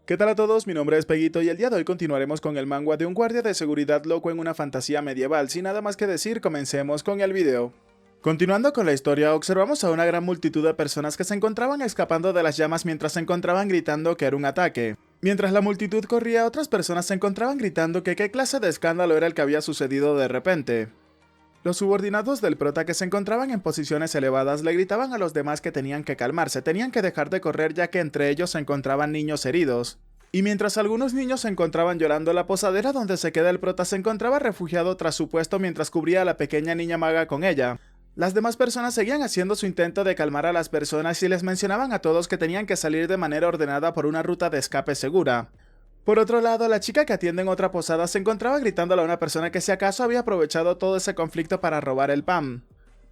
¿Qué tal a todos? Mi nombre es Peguito y el día de hoy continuaremos con el manga de un guardia de seguridad loco en una fantasía medieval. Sin nada más que decir, comencemos con el video. Continuando con la historia, observamos a una gran multitud de personas que se encontraban escapando de las llamas mientras se encontraban gritando que era un ataque. Mientras la multitud corría, otras personas se encontraban gritando que qué clase de escándalo era el que había sucedido de repente. Los subordinados del prota que se encontraban en posiciones elevadas le gritaban a los demás que tenían que calmarse, tenían que dejar de correr ya que entre ellos se encontraban niños heridos. Y mientras algunos niños se encontraban llorando, la posadera donde se queda el prota se encontraba refugiado tras su puesto mientras cubría a la pequeña niña maga con ella. Las demás personas seguían haciendo su intento de calmar a las personas y les mencionaban a todos que tenían que salir de manera ordenada por una ruta de escape segura. Por otro lado, la chica que atiende en otra posada se encontraba gritándole a una persona que si acaso había aprovechado todo ese conflicto para robar el pan.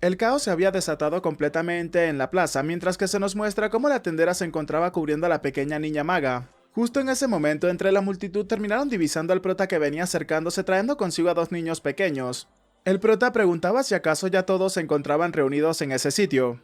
El caos se había desatado completamente en la plaza, mientras que se nos muestra cómo la tendera se encontraba cubriendo a la pequeña niña maga. Justo en ese momento, entre la multitud terminaron divisando al prota que venía acercándose trayendo consigo a dos niños pequeños. El prota preguntaba si acaso ya todos se encontraban reunidos en ese sitio.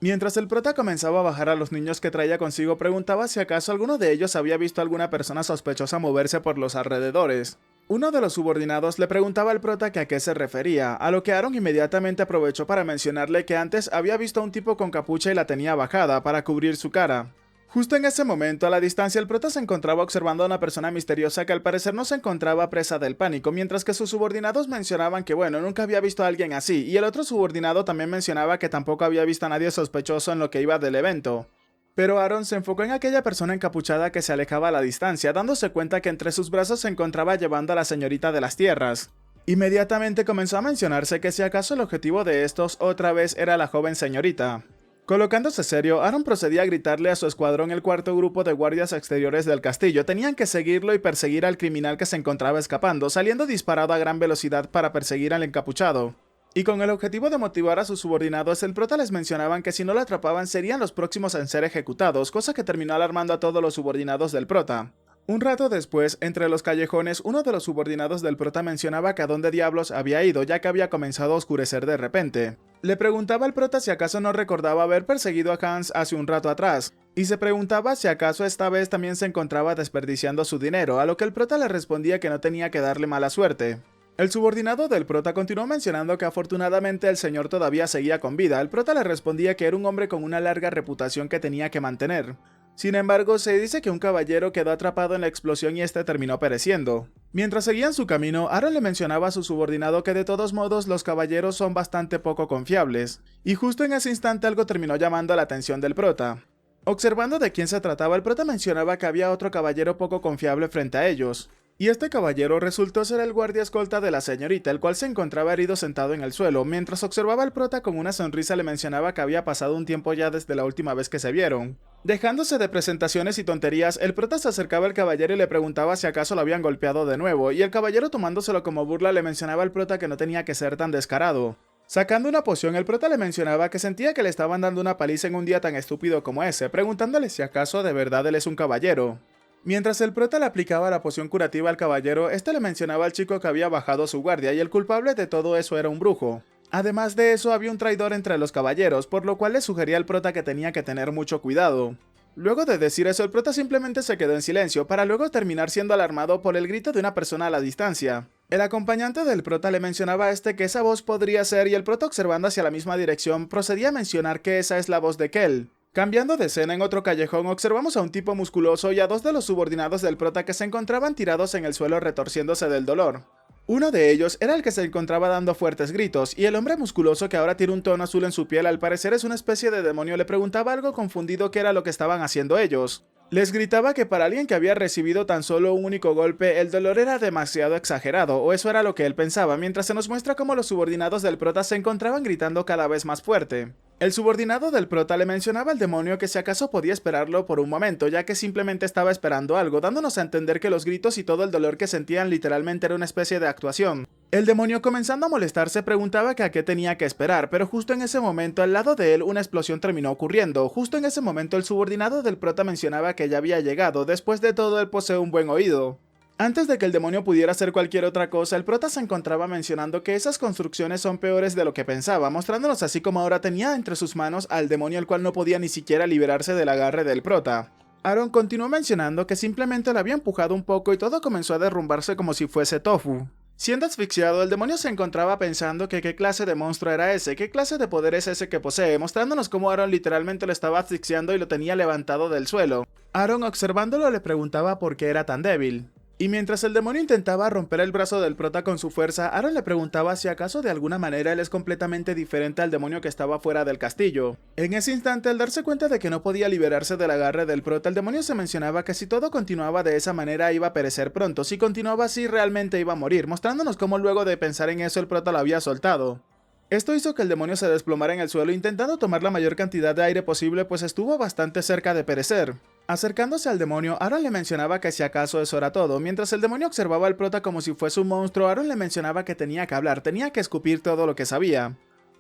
Mientras el prota comenzaba a bajar a los niños que traía consigo, preguntaba si acaso alguno de ellos había visto a alguna persona sospechosa moverse por los alrededores. Uno de los subordinados le preguntaba al prota que a qué se refería, a lo que Aaron inmediatamente aprovechó para mencionarle que antes había visto a un tipo con capucha y la tenía bajada para cubrir su cara. Justo en ese momento, a la distancia, el prota se encontraba observando a una persona misteriosa que al parecer no se encontraba presa del pánico, mientras que sus subordinados mencionaban que nunca había visto a alguien así, y el otro subordinado también mencionaba que tampoco había visto a nadie sospechoso en lo que iba del evento. Pero Aaron se enfocó en aquella persona encapuchada que se alejaba a la distancia, dándose cuenta que entre sus brazos se encontraba llevando a la señorita de las tierras. Inmediatamente comenzó a mencionarse que si acaso el objetivo de estos otra vez era la joven señorita. Colocándose serio, Aaron procedía a gritarle a su escuadrón el cuarto grupo de guardias exteriores del castillo. Tenían que seguirlo y perseguir al criminal que se encontraba escapando, saliendo disparado a gran velocidad para perseguir al encapuchado. Y con el objetivo de motivar a sus subordinados, el prota les mencionaban que si no lo atrapaban serían los próximos en ser ejecutados, cosa que terminó alarmando a todos los subordinados del prota. Un rato después, entre los callejones, uno de los subordinados del prota mencionaba que a dónde diablos había ido, ya que había comenzado a oscurecer de repente. Le preguntaba al prota si acaso no recordaba haber perseguido a Hans hace un rato atrás, y se preguntaba si acaso esta vez también se encontraba desperdiciando su dinero, a lo que el prota le respondía que no tenía que darle mala suerte. El subordinado del prota continuó mencionando que afortunadamente el señor todavía seguía con vida. El prota le respondía que era un hombre con una larga reputación que tenía que mantener. Sin embargo, se dice que un caballero quedó atrapado en la explosión y este terminó pereciendo. Mientras seguían su camino, Aaron le mencionaba a su subordinado que de todos modos los caballeros son bastante poco confiables, y justo en ese instante algo terminó llamando la atención del prota. Observando de quién se trataba, el prota mencionaba que había otro caballero poco confiable frente a ellos. Y este caballero resultó ser el guardia escolta de la señorita, el cual se encontraba herido sentado en el suelo. Mientras observaba al prota con una sonrisa le mencionaba que había pasado un tiempo ya desde la última vez que se vieron. Dejándose de presentaciones y tonterías, el prota se acercaba al caballero y le preguntaba si acaso lo habían golpeado de nuevo, y el caballero tomándoselo como burla le mencionaba al prota que no tenía que ser tan descarado. Sacando una poción, el prota le mencionaba que sentía que le estaban dando una paliza en un día tan estúpido como ese, preguntándole si acaso de verdad él es un caballero. Mientras el prota le aplicaba la poción curativa al caballero, este le mencionaba al chico que había bajado su guardia y el culpable de todo eso era un brujo. Además de eso, había un traidor entre los caballeros, por lo cual le sugería al prota que tenía que tener mucho cuidado. Luego de decir eso, el prota simplemente se quedó en silencio, para luego terminar siendo alarmado por el grito de una persona a la distancia. El acompañante del prota le mencionaba a este que esa voz podría ser, y el prota, observando hacia la misma dirección, procedía a mencionar que esa es la voz de Kel. Cambiando de escena, en otro callejón observamos a un tipo musculoso y a dos de los subordinados del prota que se encontraban tirados en el suelo retorciéndose del dolor. Uno de ellos era el que se encontraba dando fuertes gritos, y el hombre musculoso que ahora tiene un tono azul en su piel al parecer es una especie de demonio le preguntaba algo confundido qué era lo que estaban haciendo ellos. Les gritaba que para alguien que había recibido tan solo un único golpe, el dolor era demasiado exagerado, o eso era lo que él pensaba, mientras se nos muestra cómo los subordinados del prota se encontraban gritando cada vez más fuerte. El subordinado del prota le mencionaba al demonio que si acaso podía esperarlo por un momento, ya que simplemente estaba esperando algo, dándonos a entender que los gritos y todo el dolor que sentían literalmente era una especie de actuación. El demonio, comenzando a molestarse, preguntaba que a qué tenía que esperar, pero justo en ese momento al lado de él una explosión terminó ocurriendo. Justo en ese momento el subordinado del prota mencionaba que ya había llegado. Después de todo, él posee un buen oído. Antes de que el demonio pudiera hacer cualquier otra cosa, el prota se encontraba mencionando que esas construcciones son peores de lo que pensaba, mostrándonos así como ahora tenía entre sus manos al demonio, el cual no podía ni siquiera liberarse del agarre del prota. Aaron continuó mencionando que simplemente le había empujado un poco y todo comenzó a derrumbarse como si fuese tofu. Siendo asfixiado, el demonio se encontraba pensando que qué clase de monstruo era ese, qué clase de poder es ese que posee, mostrándonos cómo Aaron literalmente lo estaba asfixiando y lo tenía levantado del suelo. Aaron, observándolo, le preguntaba por qué era tan débil. Y mientras el demonio intentaba romper el brazo del prota con su fuerza, Aaron le preguntaba si acaso de alguna manera él es completamente diferente al demonio que estaba fuera del castillo. En ese instante, al darse cuenta de que no podía liberarse del agarre del prota, el demonio se mencionaba que si todo continuaba de esa manera iba a perecer pronto, si continuaba así realmente iba a morir, mostrándonos cómo luego de pensar en eso el prota lo había soltado. Esto hizo que el demonio se desplomara en el suelo intentando tomar la mayor cantidad de aire posible, pues estuvo bastante cerca de perecer. Acercándose al demonio, Aaron le mencionaba que si acaso eso era todo. Mientras el demonio observaba al prota como si fuese un monstruo, Aaron le mencionaba que tenía que hablar, tenía que escupir todo lo que sabía.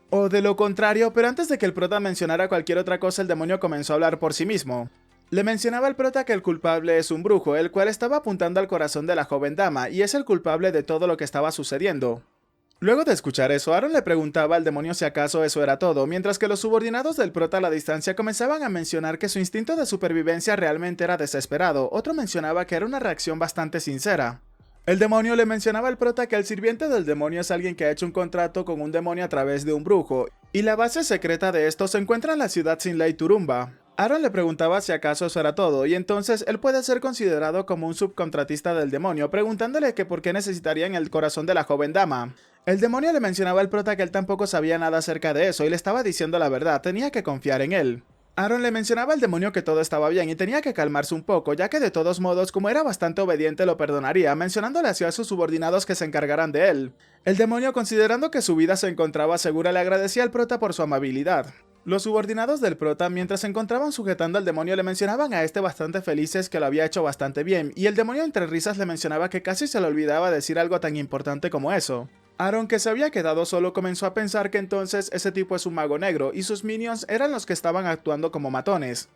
O de lo contrario, pero antes de que el prota mencionara cualquier otra cosa, el demonio comenzó a hablar por sí mismo. Le mencionaba al prota que el culpable es un brujo, el cual estaba apuntando al corazón de la joven dama, y es el culpable de todo lo que estaba sucediendo. Luego de escuchar eso, Aaron le preguntaba al demonio si acaso eso era todo, mientras que los subordinados del prota a la distancia comenzaban a mencionar que su instinto de supervivencia realmente era desesperado, otro mencionaba que era una reacción bastante sincera. El demonio le mencionaba al prota que el sirviente del demonio es alguien que ha hecho un contrato con un demonio a través de un brujo, y la base secreta de esto se encuentra en la ciudad sin ley Turumba. Aaron le preguntaba si acaso eso era todo, y entonces él puede ser considerado como un subcontratista del demonio, preguntándole que por qué necesitarían el corazón de la joven dama. El demonio le mencionaba al prota que él tampoco sabía nada acerca de eso y le estaba diciendo la verdad, tenía que confiar en él. Aaron le mencionaba al demonio que todo estaba bien y tenía que calmarse un poco, ya que de todos modos, como era bastante obediente, lo perdonaría, mencionándole así a sus subordinados que se encargaran de él. El demonio, considerando que su vida se encontraba segura, le agradecía al prota por su amabilidad. Los subordinados del prota, mientras se encontraban sujetando al demonio, le mencionaban a este bastante felices que lo había hecho bastante bien, y el demonio entre risas le mencionaba que casi se le olvidaba decir algo tan importante como eso. Aaron, que se había quedado solo, comenzó a pensar que entonces ese tipo es un mago negro y sus minions eran los que estaban actuando como matones.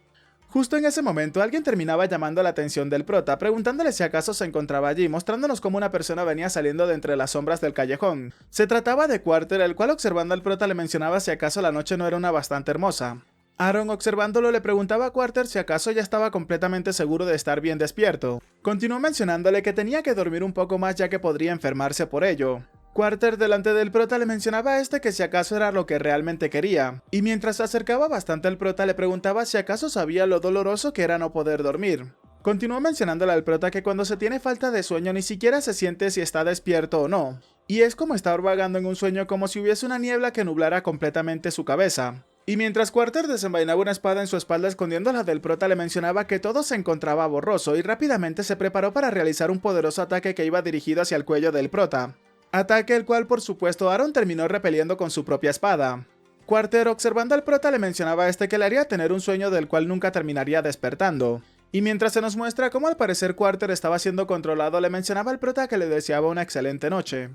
Justo en ese momento alguien terminaba llamando la atención del prota, preguntándole si acaso se encontraba allí, mostrándonos cómo una persona venía saliendo de entre las sombras del callejón. Se trataba de Quarter, el cual observando al prota le mencionaba si acaso la noche no era una bastante hermosa. Aaron, observándolo, le preguntaba a Quarter si acaso ya estaba completamente seguro de estar bien despierto. Continuó mencionándole que tenía que dormir un poco más ya que podría enfermarse por ello. Quarter delante del prota le mencionaba a este que si acaso era lo que realmente quería, y mientras se acercaba bastante al prota le preguntaba si acaso sabía lo doloroso que era no poder dormir. Continuó mencionándole al prota que cuando se tiene falta de sueño ni siquiera se siente si está despierto o no, y es como estar vagando en un sueño como si hubiese una niebla que nublara completamente su cabeza. Y mientras Quarter desenvainaba una espada en su espalda escondiéndola del prota le mencionaba que todo se encontraba borroso y rápidamente se preparó para realizar un poderoso ataque que iba dirigido hacia el cuello del prota. Ataque el cual por supuesto Aaron terminó repeliendo con su propia espada. Quarter, observando al prota, le mencionaba a este que le haría tener un sueño del cual nunca terminaría despertando. Y mientras se nos muestra cómo al parecer Quarter estaba siendo controlado, le mencionaba al prota que le deseaba una excelente noche.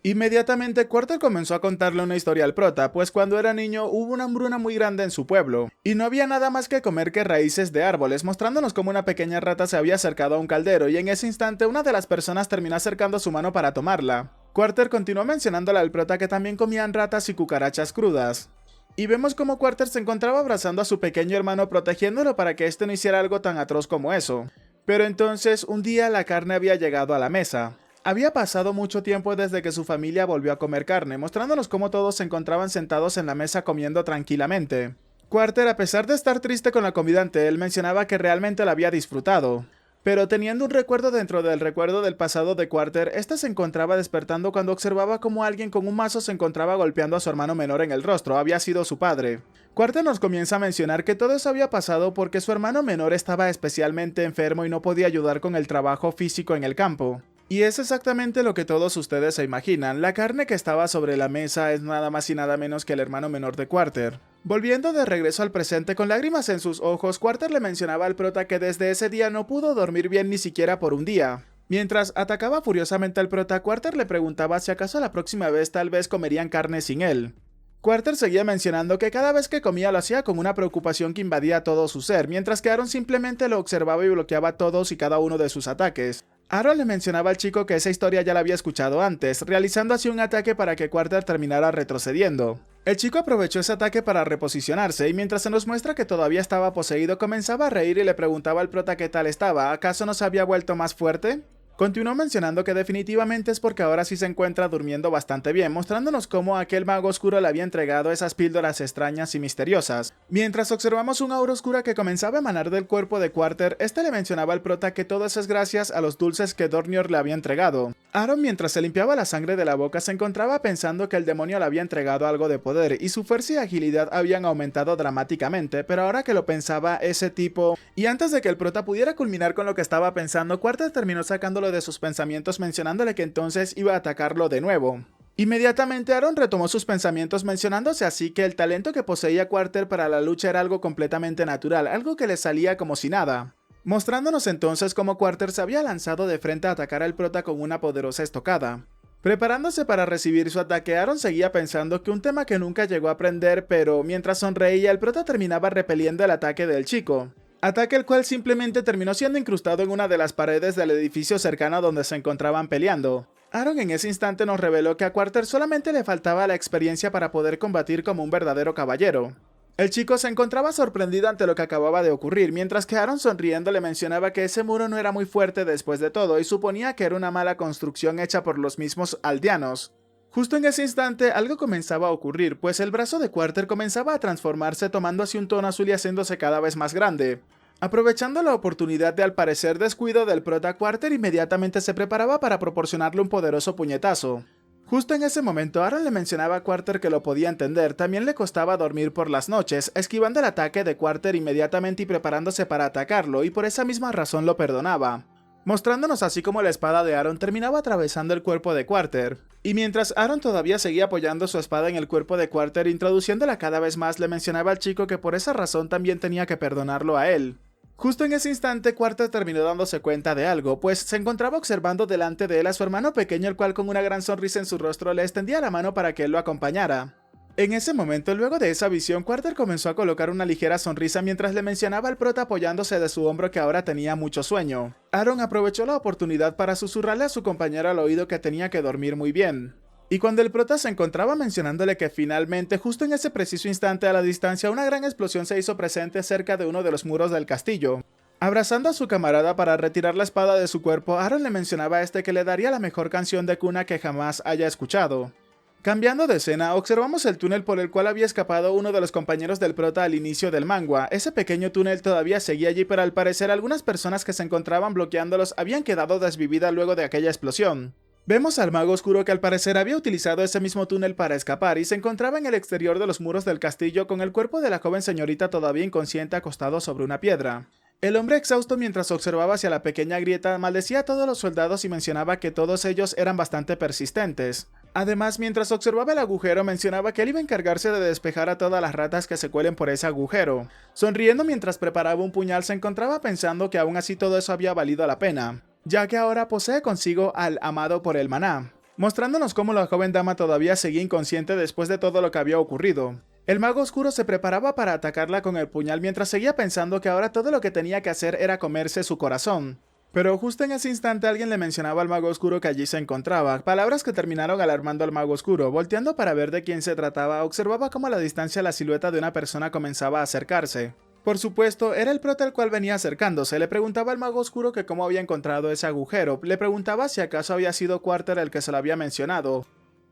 Inmediatamente Quarter comenzó a contarle una historia al prota, pues cuando era niño hubo una hambruna muy grande en su pueblo, y no había nada más que comer que raíces de árboles, mostrándonos cómo una pequeña rata se había acercado a un caldero, y en ese instante una de las personas terminó acercando su mano para tomarla. Quarter continuó mencionándole al prota que también comían ratas y cucarachas crudas. Y vemos como Quarter se encontraba abrazando a su pequeño hermano protegiéndolo para que este no hiciera algo tan atroz como eso. Pero entonces, un día la carne había llegado a la mesa. Había pasado mucho tiempo desde que su familia volvió a comer carne, mostrándonos cómo todos se encontraban sentados en la mesa comiendo tranquilamente. Quarter, a pesar de estar triste con la comida ante él, mencionaba que realmente la había disfrutado. Pero teniendo un recuerdo dentro del recuerdo del pasado de Quarter, este se encontraba despertando cuando observaba cómo alguien con un mazo se encontraba golpeando a su hermano menor en el rostro, había sido su padre. Quarter nos comienza a mencionar que todo eso había pasado porque su hermano menor estaba especialmente enfermo y no podía ayudar con el trabajo físico en el campo. Y es exactamente lo que todos ustedes se imaginan, la carne que estaba sobre la mesa es nada más y nada menos que el hermano menor de Quarter. Volviendo de regreso al presente con lágrimas en sus ojos, Quarter le mencionaba al prota que desde ese día no pudo dormir bien ni siquiera por un día. Mientras atacaba furiosamente al prota, Quarter le preguntaba si acaso la próxima vez tal vez comerían carne sin él. Quarter seguía mencionando que cada vez que comía lo hacía con una preocupación que invadía todo su ser, mientras que Aaron simplemente lo observaba y bloqueaba todos y cada uno de sus ataques. Aaron le mencionaba al chico que esa historia ya la había escuchado antes, realizando así un ataque para que Quarter terminara retrocediendo. El chico aprovechó ese ataque para reposicionarse y mientras se nos muestra que todavía estaba poseído comenzaba a reír y le preguntaba al prota qué tal estaba, ¿acaso no se había vuelto más fuerte? Continuó mencionando que definitivamente es porque ahora sí se encuentra durmiendo bastante bien, mostrándonos cómo aquel mago oscuro le había entregado esas píldoras extrañas y misteriosas. Mientras observamos una aura oscura que comenzaba a emanar del cuerpo de Quarter, este le mencionaba al prota que todo eso es gracias a los dulces que Dornior le había entregado. Aaron, mientras se limpiaba la sangre de la boca, se encontraba pensando que el demonio le había entregado algo de poder y su fuerza y agilidad habían aumentado dramáticamente, pero ahora que lo pensaba ese tipo... Y antes de que el prota pudiera culminar con lo que estaba pensando, Quarter terminó sacándolo de sus pensamientos mencionándole que entonces iba a atacarlo de nuevo. Inmediatamente Aaron retomó sus pensamientos mencionándose así que el talento que poseía Quarter para la lucha era algo completamente natural, algo que le salía como si nada. Mostrándonos entonces cómo Quarter se había lanzado de frente a atacar al prota con una poderosa estocada. Preparándose para recibir su ataque, Aaron seguía pensando que un tema que nunca llegó a aprender, pero mientras sonreía el prota terminaba repeliendo el ataque del chico. Ataque el cual simplemente terminó siendo incrustado en una de las paredes del edificio cercano donde se encontraban peleando. Aaron en ese instante nos reveló que a Quarter solamente le faltaba la experiencia para poder combatir como un verdadero caballero. El chico se encontraba sorprendido ante lo que acababa de ocurrir, mientras que Aaron sonriendo le mencionaba que ese muro no era muy fuerte después de todo y suponía que era una mala construcción hecha por los mismos aldeanos. Justo en ese instante algo comenzaba a ocurrir, pues el brazo de Quarter comenzaba a transformarse tomando así un tono azul y haciéndose cada vez más grande. Aprovechando la oportunidad de al parecer descuido del prota, Quarter inmediatamente se preparaba para proporcionarle un poderoso puñetazo. Justo en ese momento Aaron le mencionaba a Quarter que lo podía entender, también le costaba dormir por las noches, esquivando el ataque de Quarter inmediatamente y preparándose para atacarlo, y por esa misma razón lo perdonaba. Mostrándonos así como la espada de Aaron terminaba atravesando el cuerpo de Quarter. Y mientras Aaron todavía seguía apoyando su espada en el cuerpo de Quarter, introduciéndola cada vez más, le mencionaba al chico que por esa razón también tenía que perdonarlo a él. Justo en ese instante, Quarter terminó dándose cuenta de algo, pues se encontraba observando delante de él a su hermano pequeño, el cual con una gran sonrisa en su rostro le extendía la mano para que él lo acompañara. En ese momento, luego de esa visión, Quarter comenzó a colocar una ligera sonrisa mientras le mencionaba al prota apoyándose de su hombro que ahora tenía mucho sueño. Aaron aprovechó la oportunidad para susurrarle a su compañero al oído que tenía que dormir muy bien. Y cuando el prota se encontraba mencionándole que finalmente, justo en ese preciso instante a la distancia, una gran explosión se hizo presente cerca de uno de los muros del castillo. Abrazando a su camarada para retirar la espada de su cuerpo, Aaron le mencionaba a este que le daría la mejor canción de cuna que jamás haya escuchado. Cambiando de escena, observamos el túnel por el cual había escapado uno de los compañeros del prota al inicio del manga. Ese pequeño túnel todavía seguía allí, pero al parecer algunas personas que se encontraban bloqueándolos habían quedado desvividas luego de aquella explosión. Vemos al mago oscuro que al parecer había utilizado ese mismo túnel para escapar y se encontraba en el exterior de los muros del castillo con el cuerpo de la joven señorita todavía inconsciente acostado sobre una piedra. El hombre exhausto mientras observaba hacia la pequeña grieta maldecía a todos los soldados y mencionaba que todos ellos eran bastante persistentes. Además, mientras observaba el agujero mencionaba que él iba a encargarse de despejar a todas las ratas que se cuelen por ese agujero. Sonriendo mientras preparaba un puñal se encontraba pensando que aún así todo eso había valido la pena, ya que ahora posee consigo al amado por el maná, mostrándonos cómo la joven dama todavía seguía inconsciente después de todo lo que había ocurrido. El mago oscuro se preparaba para atacarla con el puñal mientras seguía pensando que ahora todo lo que tenía que hacer era comerse su corazón. Pero justo en ese instante alguien le mencionaba al mago oscuro que allí se encontraba, palabras que terminaron alarmando al mago oscuro. Volteando para ver de quién se trataba, observaba cómo a la distancia la silueta de una persona comenzaba a acercarse. Por supuesto, era el prota el cual venía acercándose. Le preguntaba al mago oscuro que cómo había encontrado ese agujero, le preguntaba si acaso había sido Quarter el que se lo había mencionado.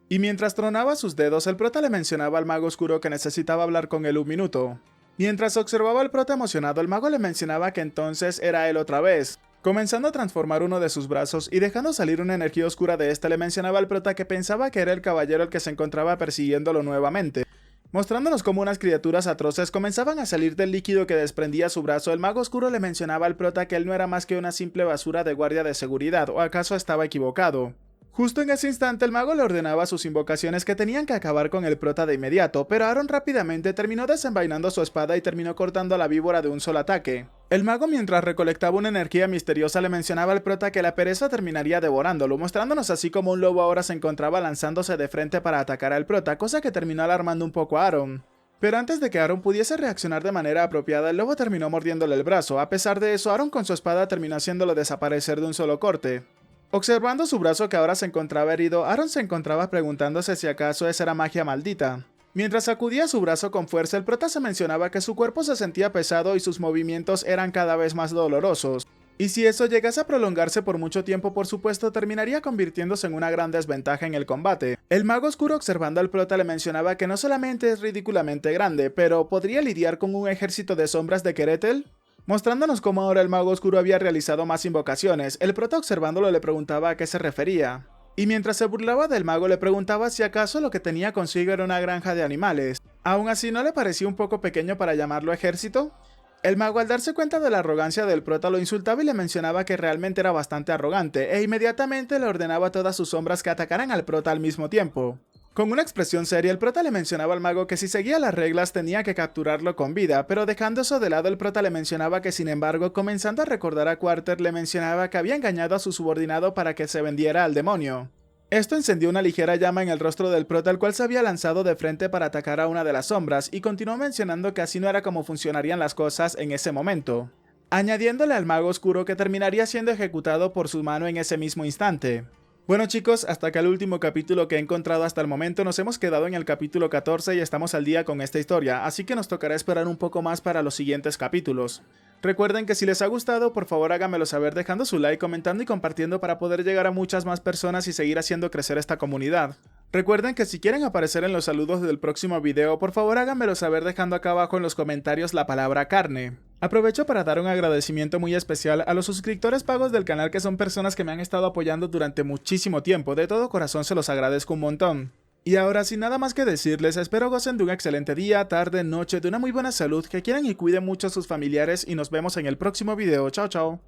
Y mientras tronaba sus dedos, el prota le mencionaba al mago oscuro que necesitaba hablar con él un minuto. Mientras observaba al prota emocionado, el mago le mencionaba que entonces era él otra vez. Comenzando a transformar uno de sus brazos y dejando salir una energía oscura de este, le mencionaba al prota que pensaba que era el caballero el que se encontraba persiguiéndolo nuevamente. Mostrándonos cómo unas criaturas atroces comenzaban a salir del líquido que desprendía su brazo, el mago oscuro le mencionaba al prota que él no era más que una simple basura de guardia de seguridad, ¿o acaso estaba equivocado? Justo en ese instante el mago le ordenaba a sus invocaciones que tenían que acabar con el prota de inmediato, pero Aaron rápidamente terminó desenvainando su espada y terminó cortando a la víbora de un solo ataque. El mago mientras recolectaba una energía misteriosa le mencionaba al prota que la pereza terminaría devorándolo, mostrándonos así como un lobo ahora se encontraba lanzándose de frente para atacar al prota, cosa que terminó alarmando un poco a Aaron. Pero antes de que Aaron pudiese reaccionar de manera apropiada, el lobo terminó mordiéndole el brazo. A pesar de eso, Aaron con su espada terminó haciéndolo desaparecer de un solo corte. Observando su brazo que ahora se encontraba herido, Aaron se encontraba preguntándose si acaso esa era magia maldita. Mientras sacudía su brazo con fuerza, el prota se mencionaba que su cuerpo se sentía pesado y sus movimientos eran cada vez más dolorosos. Y si eso llegase a prolongarse por mucho tiempo, por supuesto, terminaría convirtiéndose en una gran desventaja en el combate. El mago oscuro, observando al prota, le mencionaba que no solamente es ridículamente grande, pero ¿podría lidiar con un ejército de sombras de Keretel? Mostrándonos cómo ahora el mago oscuro había realizado más invocaciones, el prota observándolo le preguntaba a qué se refería. Y mientras se burlaba del mago le preguntaba si acaso lo que tenía consigo era una granja de animales. ¿Aún así no le parecía un poco pequeño para llamarlo ejército? El mago, al darse cuenta de la arrogancia del prota, lo insultaba y le mencionaba que realmente era bastante arrogante, e inmediatamente le ordenaba a todas sus sombras que atacaran al prota al mismo tiempo. Con una expresión seria, el prota le mencionaba al mago que si seguía las reglas tenía que capturarlo con vida, pero dejando eso de lado, el prota le mencionaba que sin embargo, comenzando a recordar a Quarter, le mencionaba que había engañado a su subordinado para que se vendiera al demonio. Esto encendió una ligera llama en el rostro del prota, el cual se había lanzado de frente para atacar a una de las sombras, y continuó mencionando que así no era como funcionarían las cosas en ese momento, añadiéndole al mago oscuro que terminaría siendo ejecutado por su mano en ese mismo instante. Bueno chicos, hasta acá el último capítulo que he encontrado hasta el momento. Nos hemos quedado en el capítulo 14 y estamos al día con esta historia, así que nos tocará esperar un poco más para los siguientes capítulos. Recuerden que si les ha gustado, por favor háganmelo saber dejando su like, comentando y compartiendo para poder llegar a muchas más personas y seguir haciendo crecer esta comunidad. Recuerden que si quieren aparecer en los saludos del próximo video, por favor háganmelo saber dejando acá abajo en los comentarios la palabra carne. Aprovecho para dar un agradecimiento muy especial a los suscriptores pagos del canal, que son personas que me han estado apoyando durante muchísimo tiempo. De todo corazón se los agradezco un montón. Y ahora, sin nada más que decirles, espero gocen de un excelente día, tarde, noche, de una muy buena salud, que quieran y cuiden mucho a sus familiares y nos vemos en el próximo video. Chao, chao.